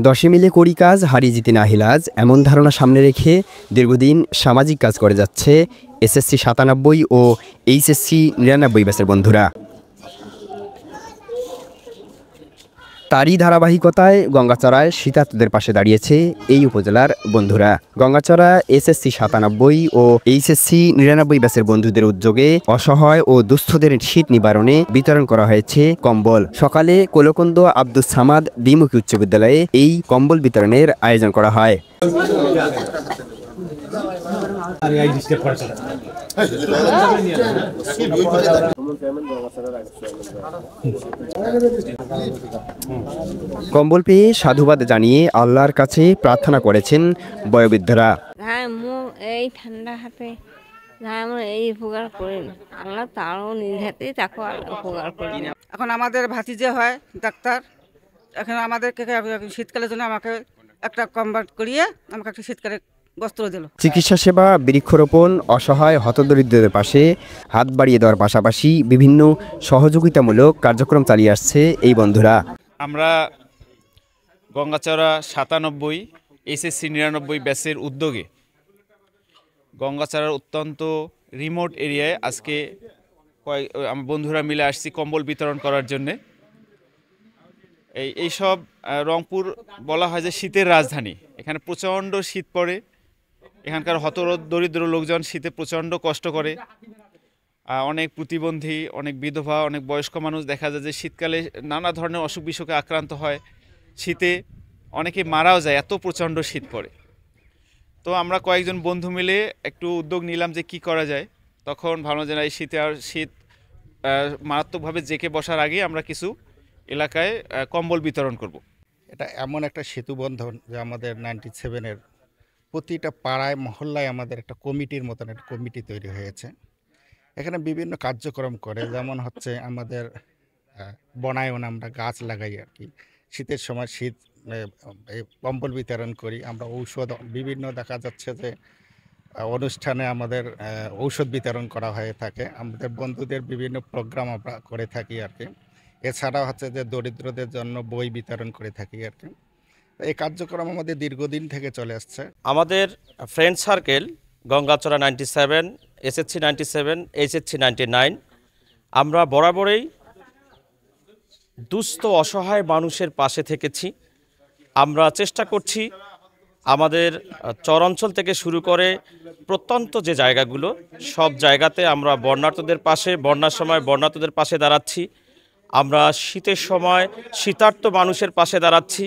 দশে মিলে করি কাজ, হারিয়ে জিতে নাহিলাজ, এমন ধারণা সামনে রেখে দীর্ঘদিন সামাজিক কাজ করে যাচ্ছে এসএসসি 97 ও এইচএসসি 99 ব্যাচের বন্ধুরা। তারই ধারাবাহিকতায় গঙ্গাচড়ায় শীতার্তদের পাশে দাঁড়িয়েছে এই উপজেলার বন্ধুরা। গঙ্গাচড়া এসএসসি 97 ও এইচএসসি 99 ব্যাচের বন্ধুদের উদ্যোগে অসহায় ও দুস্থদের শীত নিবারণে বিতরণ করা হয়েছে কম্বল। সকালে কোলকন্দ আব্দুস সামাদ দ্বিমুখী উচ্চ বিদ্যালয়ে এই কম্বল বিতরণের আয়োজন করা হয়। কম্বল পেয়ে সাধুবাদ জানিয়ে আল্লাহর কাছে প্রার্থনা করেছেন বয়োবৃদ্ধরা। এই ঠান্ডা হাতে এই উপকার করেন আল্লাহ, তারও নিজ হাতেই তাকে উপকার করেন। এখন আমাদের ভাতিজে হয় ডাক্তার, এখন আমাদেরকে শীতকালের জন্য আমাকে একটা কনভার্ট করিয়ে আমাকে একটা শীতকালে বস্ত্র দিল। চিকিৎসা সেবা, বৃক্ষরোপণ, অসহায় হতদরিদ্রদের পাশে হাত বাড়িয়ে দেওয়ার পাশাপাশি বিভিন্ন সহযোগিতামূলক কার্যক্রম চালিয়ে আসছে এই বন্ধুরা। আমরা গঙ্গাচড়া 97 এইচএসসি 99 ব্যাচের উদ্যোগে গঙ্গাচড়ার অত্যন্ত রিমোট এরিয়ায় আজকে বন্ধুরা মিলে আসছি কম্বল বিতরণ করার জন্যে। এইসব রংপুর বলা হয় যে শীতের রাজধানী, এখানে প্রচণ্ড শীত পড়ে, এখানকার হতদরিদ্র লোকজন শীতে প্রচণ্ড কষ্ট করে। অনেক প্রতিবন্ধী, অনেক বিধবা, অনেক বয়স্ক মানুষ দেখা যায় যে শীতকালে নানা ধরনের অসুখ বিসুখে আক্রান্ত হয়, শীতে অনেকে মারাও যায়, এত প্রচণ্ড শীত পড়ে। তো আমরা কয়েকজন বন্ধু মিলে একটু উদ্যোগ নিলাম যে কি করা যায়। তখন ভালো যে এই শীত মারাত্মকভাবে জেঁকে বসার আগে আমরা কিছু এলাকায় কম্বল বিতরণ করব। এটা এমন একটা সেতু বন্ধন যে আমাদের 97-এর প্রতিটা পাড়ায় মহল্লায় আমাদের একটা কমিটির মতন একটা কমিটি তৈরি হয়েছে। এখানে বিভিন্ন কার্যক্রম করে, যেমন হচ্ছে আমাদের বনায়ন, আমরা গাছ লাগাই আর কি, শীতের সময় কম্বল বিতরণ করি আমরা, ঔষধ বিভিন্ন দেখা যাচ্ছে যে অনুষ্ঠানে আমাদের ঔষধ বিতরণ করা হয়ে থাকে, আমাদের বন্ধুদের বিভিন্ন প্রোগ্রাম আমরা করে থাকি আর কি। এছাড়া হচ্ছে যে দরিদ্রদের জন্য বই বিতরণ করে থাকি আর কি। এই কার্যক্রম আমাদের দীর্ঘদিন থেকে চলে আসছে। আমাদের friend circle Gangachara 97, SSC 97, HSC 99, আমরা বরাবরই দুস্থ অসহায় মানুষের পাশে থেকেছি। আমরা চেষ্টা করছি আমাদের চরাঞ্চল থেকে শুরু করে প্রত্যন্ত যে জায়গাগুলো, সব জায়গাতে আমরা বন্যার্তদের পাশে, বন্যার সময় বন্যার্তদের পাশে দাঁড়াচ্ছি। আমরা শীতের সময় শীতার্ত মানুষের পাশে দাঁড়াচ্ছি।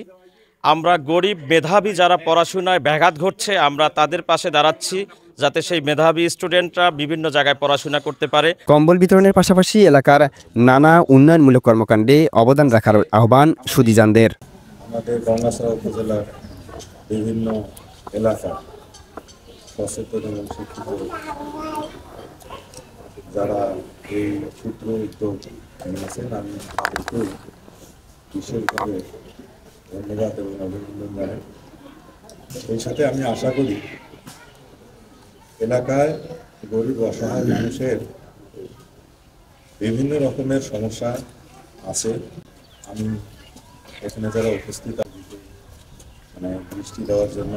আমরা গরিব মেধাবী যারা পড়াশোনায় ব্যাঘাত ঘটছে, আমরা তাদের পাশে দাঁড়াচ্ছি যাতে সেই মেধাবী স্টুডেন্টরা বিভিন্ন জায়গায় পড়াশোনা করতে পারে। কম্বল বিতরণের পাশাপাশি এলাকার নানা উন্নয়নমূলক কর্মকাণ্ডে অবদান রাখার আহ্বান সুদীজানদের। আমাদের গঙ্গাচড়া উপজেলার বিভিন্ন এলাকা সচেতন এবং শিক্ষিত যারা এই ক্ষুদ্র উদ্যোগ নিয়েছেন, আমি তাদেরকেও বিশেষভাবে ধন্যবাদ এবং অভিনন্দন জানাই। এই সাথে আমি আশা করি এলাকায় গরিব অসহায় মানুষের বিভিন্ন রকমের সমস্যা আছে। আমি এখানে যারা উপস্থিত দৃষ্টি দেওয়ার জন্য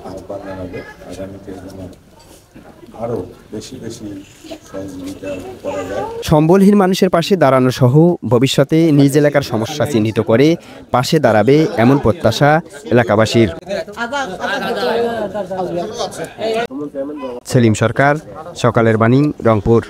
আহ্বান জানাবো। আগামীতে যেন আরও বেশি বেশি সহযোগিতা করা যায়। সম্বলহীন মানুষের পাশে দাঁড়ানো সহ ভবিষ্যতে নিজ এলাকার সমস্যা চিহ্নিত করে পাশে দাঁড়াবে এমন প্রত্যাশা এলাকাবাসীর। সেলিম সরকার, সকালের বাণী, রংপুর।